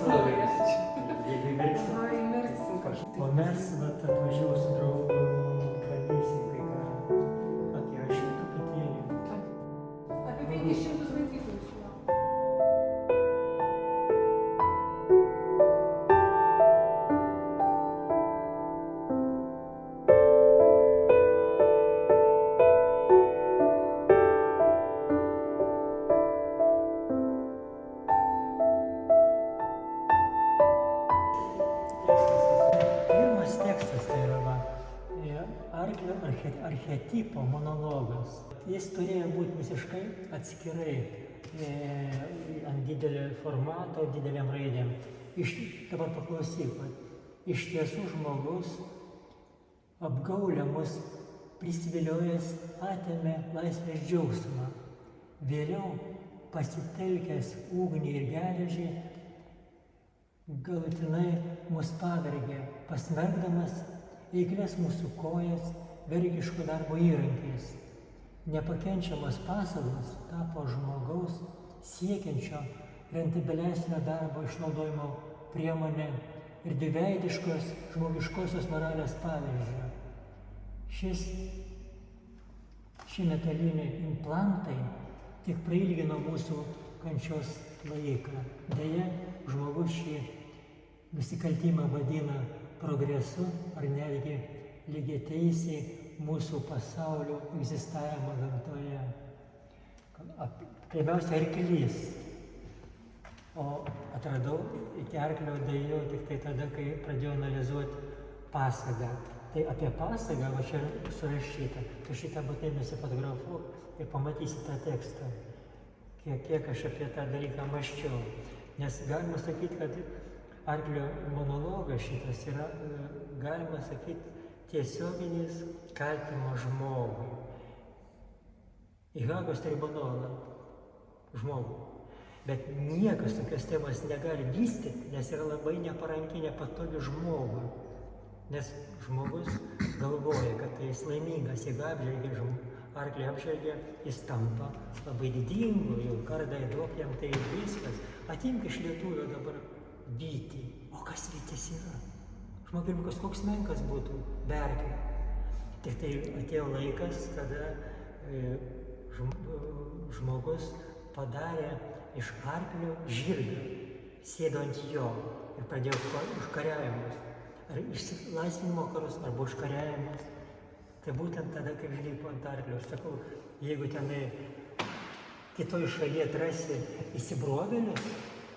Jeigu įmerksim. Aha, įmerksim kažkaip. O mes atvažiavau su draugu, pradėsim kai ką apie rašyt truputėlį. Apie 500 lankytojų sulaukia. Pirmas tekstas tai yra arklio archetipo monologas. Jis turėjo būti visiškai atskirai, ant didelio formato, dideliam raidėm. Dabar paklausyk, iš tiesų žmogus apgaulę mus prisiviliojęs atėmė laisvės džiaugsmą. Vėliau pasitelkęs ugnį ir geležį, galutinai mus pavergė, pasmerkdamas eiklias mūsų kojas vergiško darbo įrankiais. Nepakenčiamas pasagos tapo žmogaus siekiančio rentabilesnio darbo išnaudojimo priemonė ir dviveidiškos žmogiškosios moralės pavyzdžio. Šie metaliniai implantai tik prailgino mūsų kančios laiką. Deja, žmogus šį nusikaltimą vadina progresu ar netgi lygiateisiai mūsų pasaulio egzistavimo gamtoje. Pirmiausia, arklys. O atradau iki arklio daėjau tik tai tada, kai pradėjau analizuoti pasagą. Tai apie pasagą va čia surašyta. Tu šitą būtinai nusifotografuok ir pamatysi tą tekstą. Kiek aš apie tą dalyką mąsčiau. Nes galima sakyti, kad arklio monologas šitas yra, galima sakyti, tiesioginis kaltimo žmogui. Į Hagos tribunolą žmogui. Bet niekas tokios temos negali vystyti, nes yra labai neparanki, nepatogi žmogui. Nes žmogus galvoja, kad jis laimingas, jeigu apžvelgia arklį apžvelgia, jis tampa labai didingu, jau kardai duok jam, tai viskas. Atimk iš lietuvio dabar vytį. O kas vytis yra? Žmogiškas koks menkas būtų be arklio. Tik tai atėjo laikas, kada žmogus padarė iš arklio žirgą, sėdo ant jo ir pradėjo užkariavimus. Ar išsilaisvinimo karus, arba užkariavimus. Tai būtent tada, kai žlipo ant arklio. Aš sakau, jeigu tenai kitoj šalyje atrasi įsibrovėlius,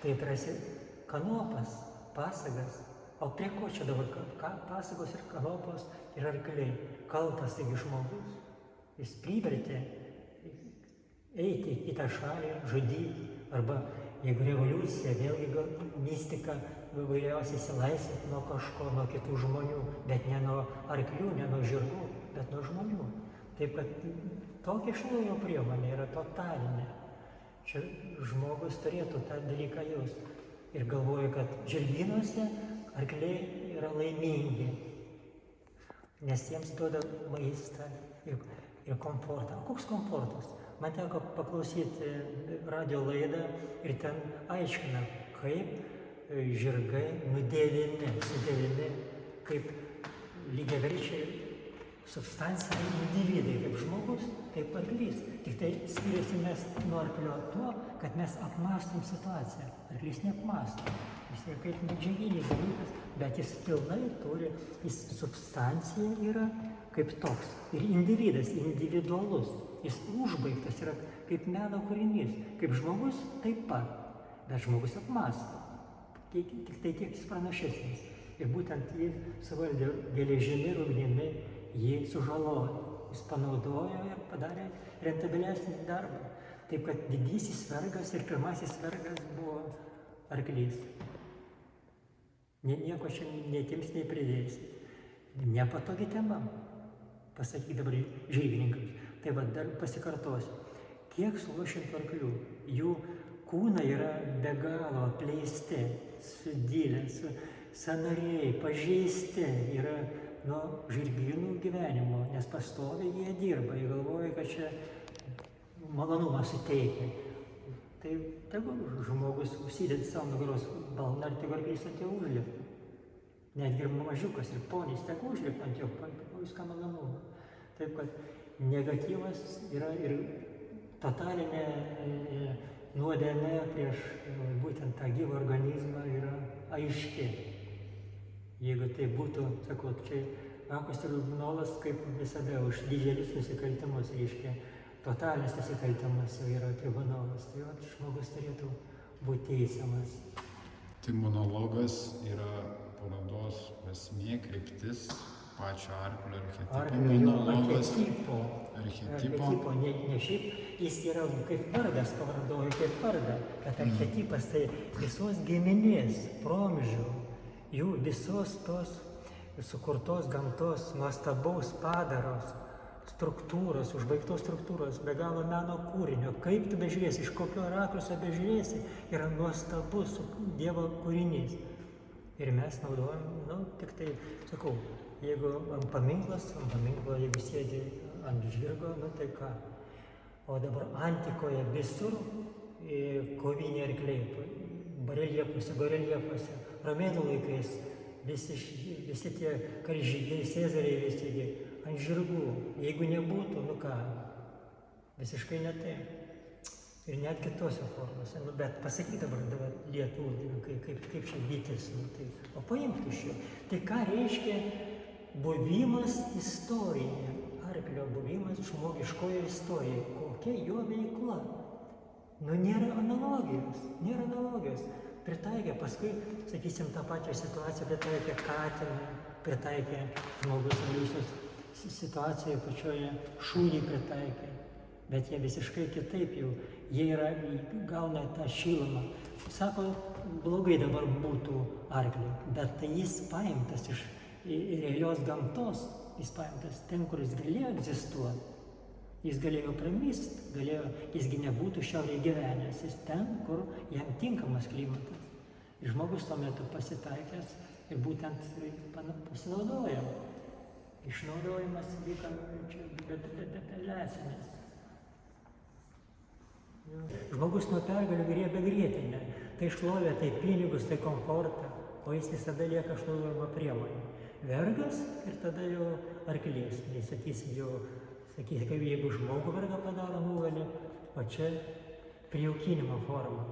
tai atrasi kanopas, pasagas. O prie ko čia dabar pasagos ir kanopos ir arkliai? Kaltas taigi žmogus. Jis privertė eiti į kitą šalį, žudyti. Arba jeigu revoliucija, vėlgi gal mistika vairiausiai įsilaisvėti nuo kažko, nuo kitų žmonių, bet ne nuo arklių, ne nuo žirgų, bet nuo žmonių. Taip kad tokia išnaujo priemonė yra totalinė. Čia žmogus turėtų tą dalyką jaust. Ir galvoju, kad žirgynuose arkliai yra laimingi, nes jiems duoda maistą ir komfortą. O koks komfortas? Man teko paklausyti radio laidą ir ten aiškina, kaip žirgai sudėvimi kaip lygiaverčiai substanciniai individai, kaip žmogus, taip arklys. Tik tai skiriasi mes nuo arklio tuo, kad mes apmąstom situaciją. Arklys neapmąsto. Jis yra kaip medžiaginis dalykas, bet jis pilnai turi, jis substancija yra kaip toks. Ir individas, individualus. Jis užbaigtas yra kaip meno kūrinys. Kaip žmogus taip pat. Bet žmogus apmąsto. Tik tai tiek jis pranašesnis. Ir būtent jį suvaldė geležimi ir ugnimi, jį sužalojo. Jis panaudojo ir padarė rentabilesnį darbą. Taip kad didysis vergas ir pirmasis vergas buvo arklys. Nieko čia netims, nei pridėsi. Nepatogi tema, pasakyk dabar žygininkams. Tai va, dar pasikartosiu. Kiek suluošintų arklių, jų kūnai yra be galo apleisti, sudilę, sąnariai, pažeisti yra nuo žirgynų gyvenimo, nes pastoviai jie dirba, jie galvoja, kad čia malonumą suteikia. Tai tegul žmogus užsidėti savo nugaros balną ir tik arklys ant jo užlipa. Netgi ir mažiukas, ir ponis, tik užlipa ant jo, viską malonumą. Taip, kad negatyvas yra ir totalinė nuodėmė prieš būtent tą gyvą organizmą yra aiški. Jeigu tai būtų, sakau, čia rankos tribunolas kaip visada už didelius nusikaltimus, reiškia, totalinis nusikaltimas jau yra tribunolas. Tai vat, žmogus turėtų būti teisiamas. Tai monologas yra parodos esmė, kryptis, pačio arklio archetipo. Monologas archetipo. Ne šiaip, jis yra kaip vardas, pavardoju kaip vardą, bet archetipas tai visos giminės, promžių, jų visos tos sukurtos gamtos, nuostabaus padaros, struktūros, užbaigtos struktūros, be galo meno kūrinio. Kaip tu bežiūrėsi, iš kokio rakurso bežiūrėsi, yra nuostabus Dievo kūrinys. Ir mes naudojam, tik tai, sakau, jeigu ant paminklo, jeigu sėdi ant žirgo, tai ką. O dabar antikoje visur koviniai arkliai, bareljefuose, romėnų laikais, visi tie karžygiai, cezariai visi ant žirgų. Jeigu nebūtų, ką, visiškai ne tai. Ir net kitose formose. Bet pasakyk dabar lietuvių, kaip čia vytis. Tai, o paimk iš jo. Tai ką reiškia buvimas istorijoje? Arklio buvimas žmogiškoje istorijoje. Kokia jo veikla? Nėra analogijos. Pritaikė, paskui, sakysim, tą pačią situaciją pritaikė katiną, pritaikė žmogus evoliucijos situacijoje pačioje, šūnį pritaikė. Bet jie visiškai kitaip jau, jie gauna tą šilumą. Sako, blogai dabar būtų arkliui, bet tai jis paimtas iš realios gamtos, jis paimtas ten, kur jis galėjo egzistuoti. Jis galėjo pramist, jisgi nebūtų šiaurėje gyvenęs, jis ten, kur jam tinkamas klimatas. Ir žmogus tuo metu pasitaikęs ir būtent pasinaudojo. Išnaudojimas vyko betelesinis. Žmogus nuo pergalių griebia grietinę. Tai šlovė, tai pinigus, tai komfortą, o jis visada lieka šlovėjimo priemonė. Vergas ir tada jau arklys. Sakysim, kaip jeigu žmogų vergą padaro, nugali, o čia prijaukinimo forma.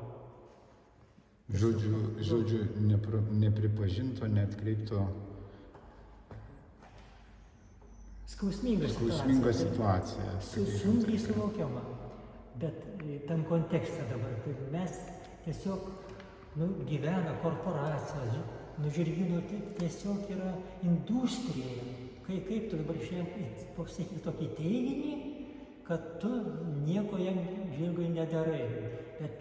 Žodžiu, nepripažinto, neatkreipto skausminga situacija. Sunkiai suvokiama. Bet tam kontekste dabar, kaip mes tiesiog gyvena korporacijos, žirgynų tiesiog yra industrija. Kaip tu dabar šiandien pasakyti tokį teiginį, kad tu nieko jam žirgui nedarai. Bet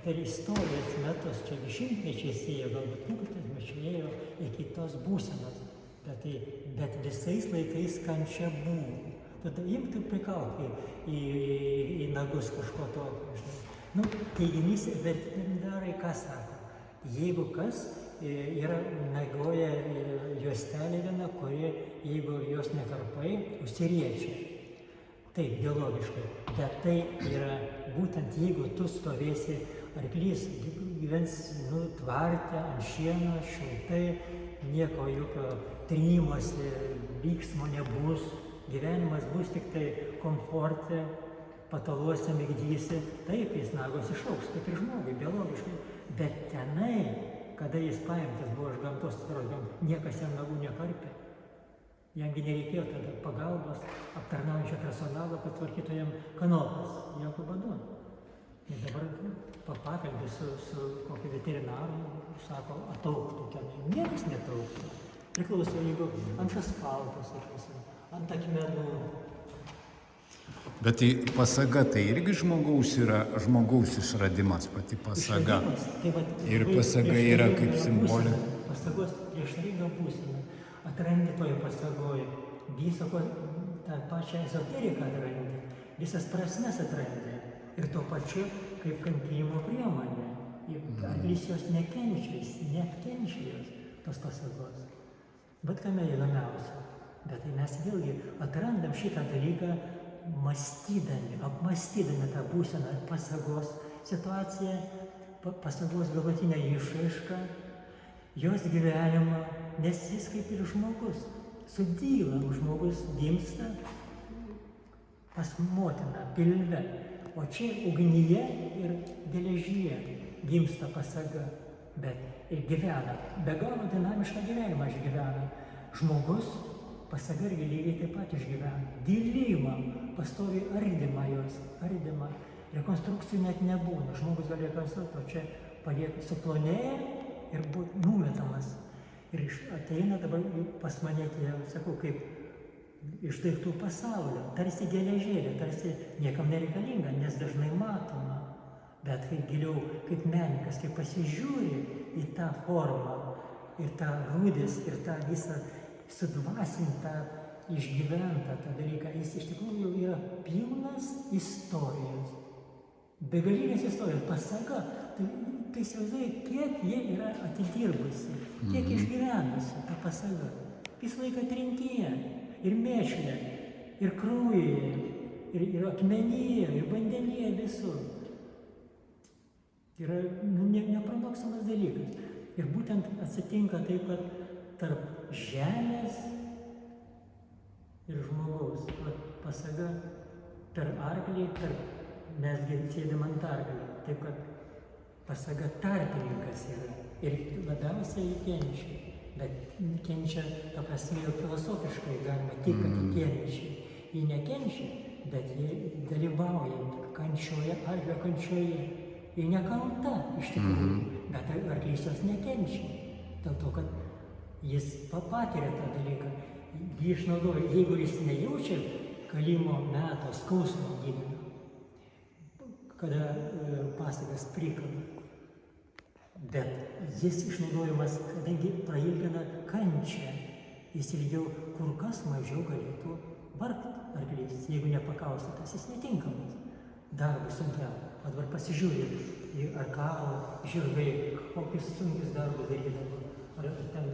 per istorijos metus, čia šimtmečiais ėjo, galbūt tūkstantmečių ėjo iki tos būsenos. Bet visais laikais kančia buvo. Tada imk tu prikalk į nagus kažko tokio. Teiginys vertindarai ką sako? Jeigu kas, yra nagoja juostelė viena, kuri, jeigu jos nekarpai, užsiriečia. Taip, biologiškai. Bet tai yra būtent, jeigu tu stovėsi, arklys gyvens tvarte, ant šieno, šiltai, nieko jokio trinimosi, vyksmo nebus, gyvenimas bus tik tai komforte, pataluose migdysi, taip jis nagos išaugs, kaip ir žmogui, biologiškai. Bet tenai, kada jis paimtas buvo iš gamtos, niekas jam nagų nekarpė. Jamgi nereikėjo tada pagalbos aptarnaujančio personalo, kad tvarkytų jam kanopas. Jokiu būdu. Ir dabar pakalbė su kokiu veterinaru, sako, atauktų tenai. Niekas netauktų. Priklauso, jeigu ant asfalto, sakysim, ant akmenų. Bet tai pasaga, tai irgi žmogaus išradimas, pati pasaga. Ir pasaga yra kaip simbolė. Pasagos prieštaringa būsena. Atrandi toje pasagoje. Visą tą pačią ezoteriką atrandi. Visas prasmes atrandi. Ir tuo pačiu kaip kankinimo priemonė. Arklys jos neapkenčia jos, tos pasagos. Bet kame įdomiausia. Bet tai mes vėlgi atrandam šitą dalyką apmąstydami tą būseną pasagos situaciją, pasagos galutinę išraišką jos gyvenimo, nes jis kaip ir žmogus sudyla, žmogus gimsta pas motiną pilve, o čia ugnyje ir geležyje gimsta pasaga, bet ir gyvena, be galo dinamišką gyvenimą išgyvena. Žmogus pasaga irgi lygiai taip pat išgyvena. Dilimą, pastovi ardymą jos, ardymą. Rekonstrukcijų net nebūna. Žmogus gali rekonstruoti, o čia palieka suplonėja ir būt numetamas. Ir ateina dabar pas mane tie, sakau, kaip iš daiktų pasaulio, tarsi geležėlė, tarsi niekam nereikalinga, nes dažnai matoma. Bet kai giliau, kaip menininkas, kai pasižiūri į tą formą, ir tą rūdis, ir tą visą sudvasintą, išgyventą tą dalyką, jis iš tikrųjų yra pilnas istorijos. Begalinės istorijos, pasaga, tai įsivaizduoji, kiek jie yra atidirbusi, kiek išgyvenusi ta pasaga. Visą laiką trintyje, ir mėšle, ir kraujyje, ir akmenyje, ir vandenyje, visur. Tai yra nepranokstamas dalykas. Ir būtent atsitinka taip, kad tarp žemės ir žmogaus, pasaga per arklį, mes sėdėm ant arklį, taip kad pasaga tarpininkas yra ir labiausiai kenčia, bet kenčia, ta prasme, jau filosofiškai galima tik, kad kenčia. Ji nekenčia, bet ji dalyvauja kančioje, arklio kančioje. Ji nekalta iš tikrųjų, bet arklys jos nekenčia, dėl to, kad jis patiria tą dalyką, jį išnaudoja. Jeigu jis nejaučia kalimo meto skausmo gyvenimo, kada pasagas prikala, bet jis išnaudojimas, kadangi prailgina kančią, jis ilgiau kur kas mažiau galėtų vargti arklys, jeigu nepakaustytas, jis netinkamas darbui sunkiam. O dabar pasižiūrė į arkalą, žirgai, kokius sunkius darbus darydavo, ar ten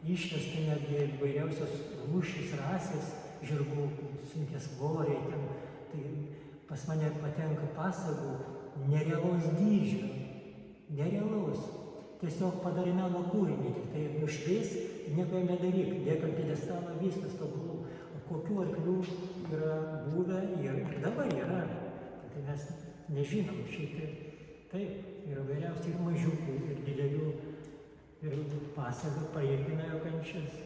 išvesta netgi įvairiausios rūšys, rasės žirgų, sunkias svoriai, ten, tai pas mane patenka pasagų nerealaus dydžio, nerealaus. Tiesiog padarai meno kūrinį, tik tai nušveis, nieko nedaryk, dėk ant pjedestalo, viskas tobulų. O kokių arklių yra buvę ir dabar yra, tai mes nežinom, šiaip taip, yra vairiausiai ir mažiukų, ir didelių, ir pasaga pailgina jo kančias.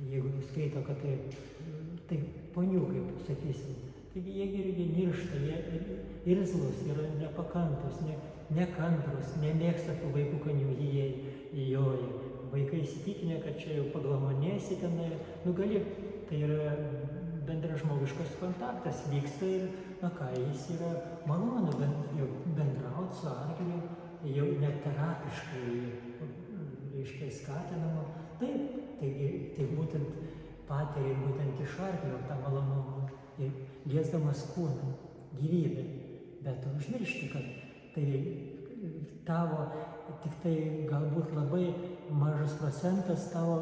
Jeigu skaito, kad tai poniukai, sakysim, taigi jie irgi niršta, jie irzlus, yra nepakantus, nekantrus, nemėgsta tų vaikų kaniūjį įjoja. Vaikai įsitikinę, kad čia jau paglamonėsi tenai, gali, tai yra bendražmogiškas kontaktas vyksta ir, jis yra malonu bendrauti su arkliu, jau net terapiškai, reiškia, skatinama. Taip, tai būtent patiri būtent iš arklio tą malonumą, liesdamas kūną, gyvybę. Bet užmiršti, kad tai tavo tik tai galbūt labai mažas procentas tavo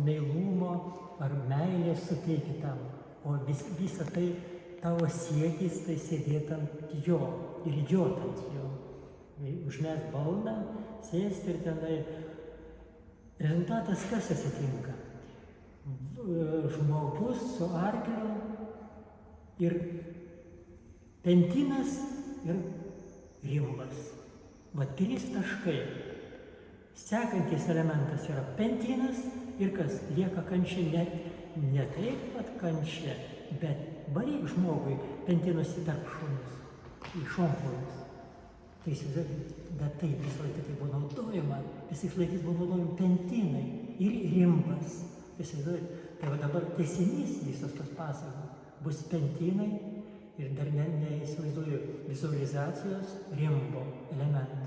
meilumo ar meilės suteikia tam, o visa tai tavo siekis tai sėdėti ant jo ir jot ant jo. Užmest balną, sėsti ir tenai. Rezultatas kas atsitinka? Žmogus su arkliu ir pentinas ir rimbas. Va 3 taškai. Sekantis elementas yra pentinas ir kas lieka kančia, ne taip pat kančia, bet varyk žmogui pentinus į tarp šonis, į šonkaulius. Tai įsivaizduokit, bet tai visą laiką tai buvo naudojama, visais laikais buvo naudojami pentinai ir rimbas. Įsivaizduokit, tai va dabar tęsinys visos tos pasakos bus pentinai ir dar neįsivaizduoju vizualizacijos rimbo elementų.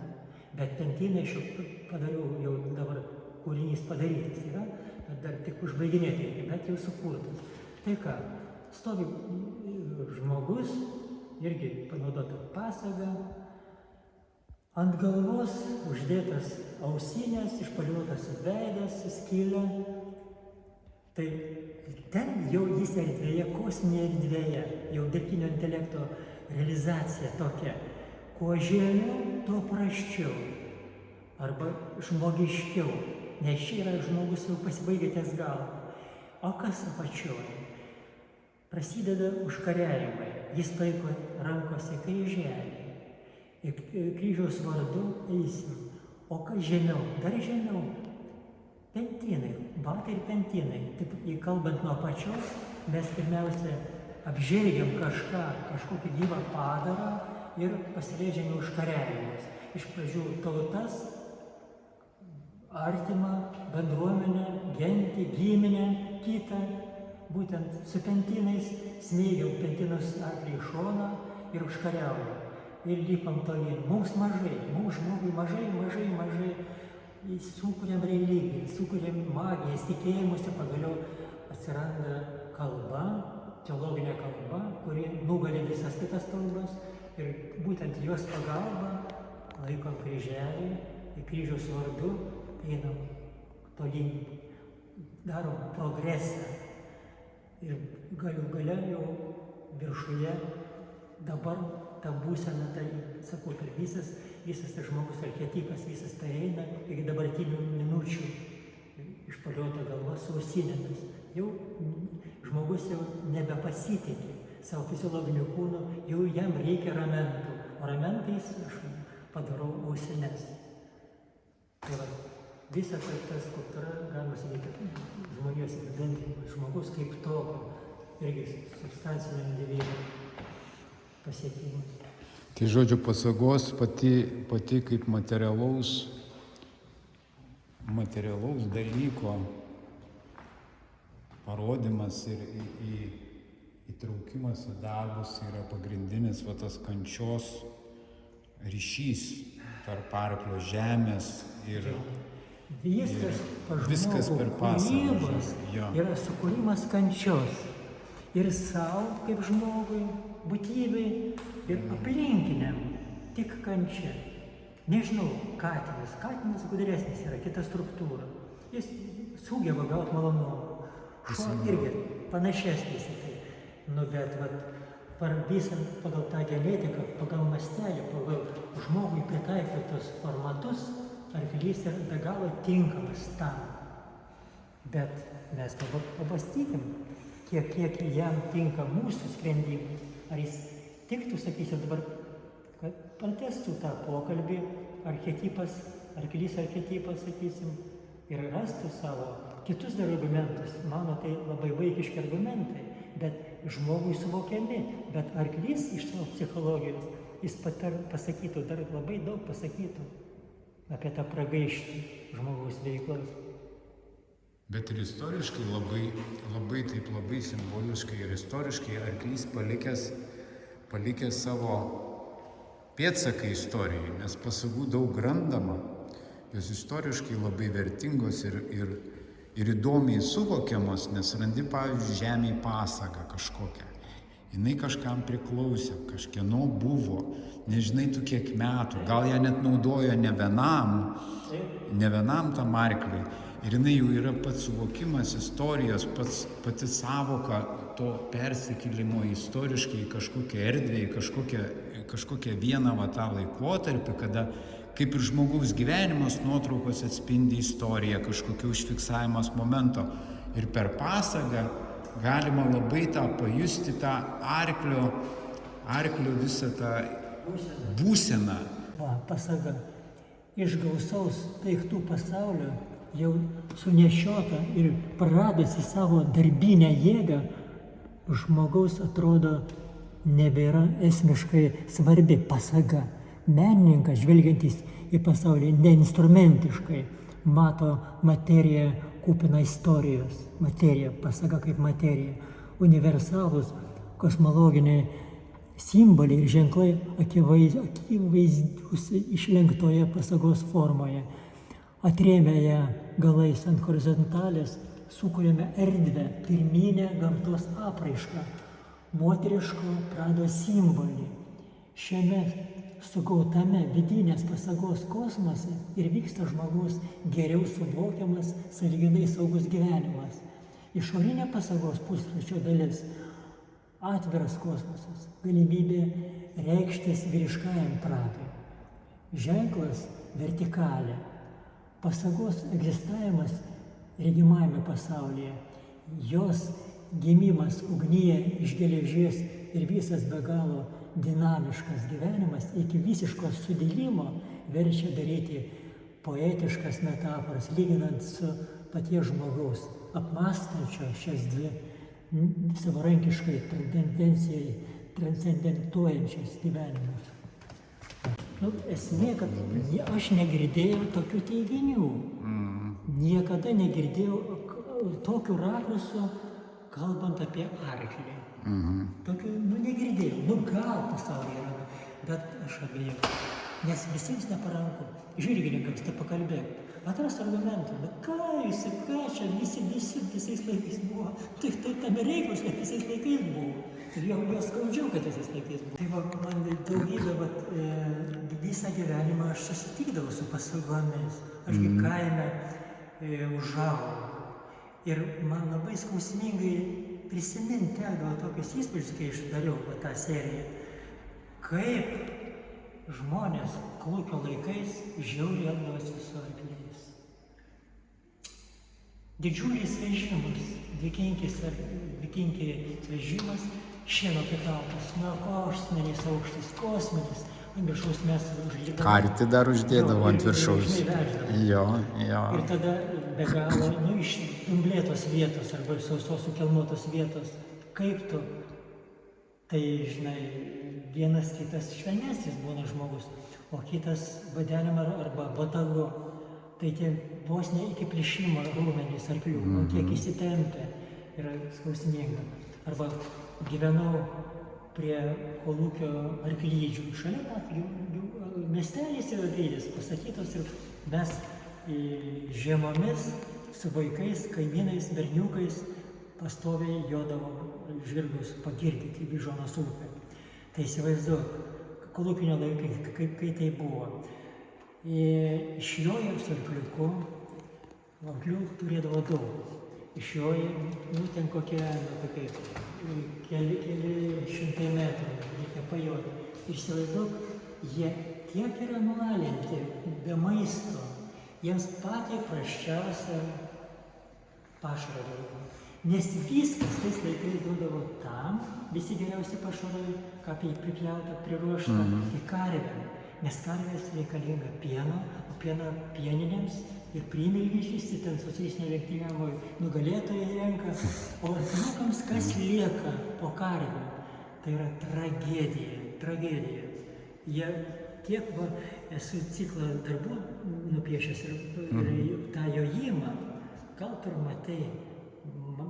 Bet pentinai aš jau padariau, jau dabar kūrinys padarytas yra, bet dar tik užbaiginėti, bet jau sukurtas. Tai ką, stovi žmogus, irgi panaudota pasaga, ant galvos uždėtas ausinės, išpaliuotas veidas, skylė. Tai ten jau jis erdvėje, kosminėje erdvėje, jau dirbtinio intelekto realizacija tokia, Kuo žemiau, tuo prasčiau. Arba žmogiškiau. Nes čia yra žmogus jau pasibaigė ties galą. O kas apačioje? Prasideda užkariavimai. Jis laiko rankose kryželį. Ir kryžiaus vardu eisim. O kas žemiau? Dar žemiau. Pentinai, batai ir pentinai. Taip, kalbant nuo apačios, mes pirmiausia apžergiam kažkokį gyvą padarą ir pasileidžiame užkariavimus. Iš pradžių tautas, artimą, bendruomenę, gentį, giminę, kitą. Būtent su pentinais smeigiam pentinus arklį į šoną ir užkariaujam. Ir lipam tolyn. Mums žmogui mažai. Sukuriam religiją, sukuriam magijas, tikėjimus ir pagaliau atsiranda kalba, teologinė kalba, kuri nugali visas kitas kalbas ir būtent jos pagalba laikom kryželį, į kryžiaus vardu einam tolyn, darom progresą ir gale jau viršuje dabar ta būsena, tai sakau, per visas tas žmogus archetipas, visas pereina iki dabartinių minučių išpaliota galva su ausinėmis. Jau žmogus jau nebepasitikė savo fiziologiniu kūnu, jau jam reikia ramentų. O ramentais aš padarau ausines. Tai va, visa ta skulptūra, galima sakyti, žmonijos apibendrinimas, žmogus kaip tokio, irgi substancinio individo pasiekimas. Tai žodžiu, pasagos pati kaip materialaus dalyko parodimas ir įtraukimas į darbus yra pagrindinis tas kančios ryšys tarp arklio žemės ir viskas per pasagą. Yra sukūrimas kančios ir savo kaip žmogui, būtybei ir aplinkiniam tik kančia. Nežinau, katinas gudresnis yra, kita struktūra. Jis sugeba gauti malonumą. Šuo irgi panašesnis į tai. Bet pagal tą genetiką, pagal mastelį, pagal žmogui pritaikytus formatus, arklys yra be galo tinkamas tam. Bet mes pabastykim, kiek jam tinka mūsų sprendimai. Ar jis tiktų, sakysim, dabar, kad pratęstų tą pokalbį, arklys archetipas, sakysim, ir rastų savo kitus dar argumentus. Mano tai labai vaikiški argumentai, bet žmogui suvokiami. Bet arklys iš savo psichologijos, jis pasakytų, dar labai daug pasakytų apie tą pragaištį žmogaus veiklos. Bet ir istoriškai labai simboliškai ir istoriškai arklys palikęs savo pėdsaką istorijai, nes pasagų daug randama, jos istoriškai labai vertingos ir įdomiai suvokiamos, nes randi, pavyzdžiui, žemėj pasagą kažkokią. Jinai kažkam priklausė, kažkieno buvo, nežinai tu kiek metų, gal ją net naudojo ne vienam tam arkliui. Ir jinai jau yra pats suvokimas istorijos, pati savoka to persikėlimo istoriškai į kažkokią erdvę, į kažkokią vieną tą laikotarpį, kada kaip ir žmogaus gyvenimas nuotraukos atspindi istoriją, kažkokio užfiksavimas momento. Ir per pasagą galima labai tą pajusti, tą arklio visą tą būseną. Pasaga. Iš gausaus daiktų pasaulio jau sunešiota ir praradusi savo darbinę jėgą, žmogaus atrodo nebėra esmiškai svarbi pasaga. Menininkas, žvelgiantis į pasaulį neinstrumentiškai, mato materiją kupiną istorijos. Materija, pasaga kaip materija. Universalūs kosmologiniai simboliai ir ženklai akivaizdus išlenktoje pasagos formoje. Atrėmę ją galais ant horizontalės, sukuriame erdvę, pirminę gamtos apraišką, moteriško prado simbolį. Šiame sugautame vidinės pasagos kosmose ir vyksta žmogaus geriau suvokiamas, sąlyginai saugus gyvenimas. Išorinė pasagos pusračio dalis – atviras kosmosas, galimybė reikštis vyriškajam pradui. Ženklas vertikalė. Pasagos egzistavimas regimajame pasaulyje, jos gimimas ugnyje iš geležies ir visas be galo dinamiškas gyvenimas iki visiško sudilimo verčia daryti poetiškas metaforas, lyginant su paties žmogaus, apmąstančio šias dvi savarankiškai transcendentuojančias gyvenimus. Esmė, kad aš negirdėjau tokių teiginių. Niekada negirdėjau tokių rakursų, kalbant apie arklį. Tokių, negirdėjau. Gal pasaulyje yra, bet aš abejau. Nes visiems neparanku. Žirgininkams tai pakalbėk. Atras argumentų, bet ką čia visais laikais buvo. Tai tame reikalas, kad visais laikais buvo. Ir jau skaudžiau, kad visais laikais buvo. Tai man daugybę, visą gyvenimą aš susitikdavau su pasagomis. Ašgi kaime užaugau. Ir man labai skausmingai prisiminti tekdavo tokius įspūdžius, kai aš dariau tą seriją. Kaip žmonės kolūkio laikais žiauriai elgdavosi su arkliais. Didžiulis vežimas, dvikinkis vežimas, šieno prikaltas, kosminis aukštis, kosminis, ant viršaus mes užlipdavome. Kartį dar uždėdavo ant viršaus. Jo. Ir tada be galo, iš dumblėtos vietos arba sausos sukelmuotos vietos, kaip tu, tai, žinai, vienas kitas švelnesnis būna žmogus, o kitas vadenima arba botagu. Tai tie vos ne iki plyšimo raumenys arklių, o tiek įsitempę yra skausminga. Arba gyvenau prie kolūkio arklydžių. Šalia pat miestelis yra dydis pasakytos ir mes žiemomis su vaikais, kaimynais, berniukais pastoviai jodavom žirgus pagirdyti į Vyžuonos upę. Tai įsivaizduok, kolūkinio laikai, kai tai buvo. Išjoja su arkliuku, arklių turėdavo daug. Išjoja, ten kokie keli šimtai metrų, reikia pajoti. Ir įsivaizduok, jie tiek yra nualinti, be maisto, jiems patį prasčiausią pašarą duodavo. Nes viskas tais laikais duodavo tam, visi geriausi pašarai, ką pripjauta, priruošta, tai karvėm. Nes karvės reikalinga pieno, o pieno pieninėms ir primilgyčiais, ten socialistinė lenktyniavo nugalėtojai renka, o arkliukams kas lieka po karvių. Tai yra tragedija. Jie tiek, esu ciklą darbų nupiešęs ir tą jojimą, gal tu matai,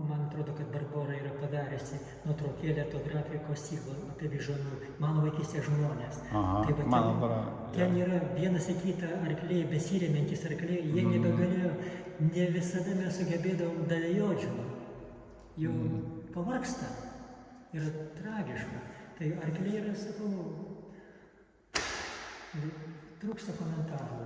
man atrodo, kad Barbora yra padariusi nuotraukėlę to grafikos ciklo apie Vyžuonų, mano vaikystės žmonės. Ten yra vienas į kitą arkliai, besiremiantys arkliai, jie nebegalėjo, ne visada mes sugebėdavom dalėjodžių, jau pavargsta, yra tragiška. Tai arkliai yra, sakau, trūksta komentarų.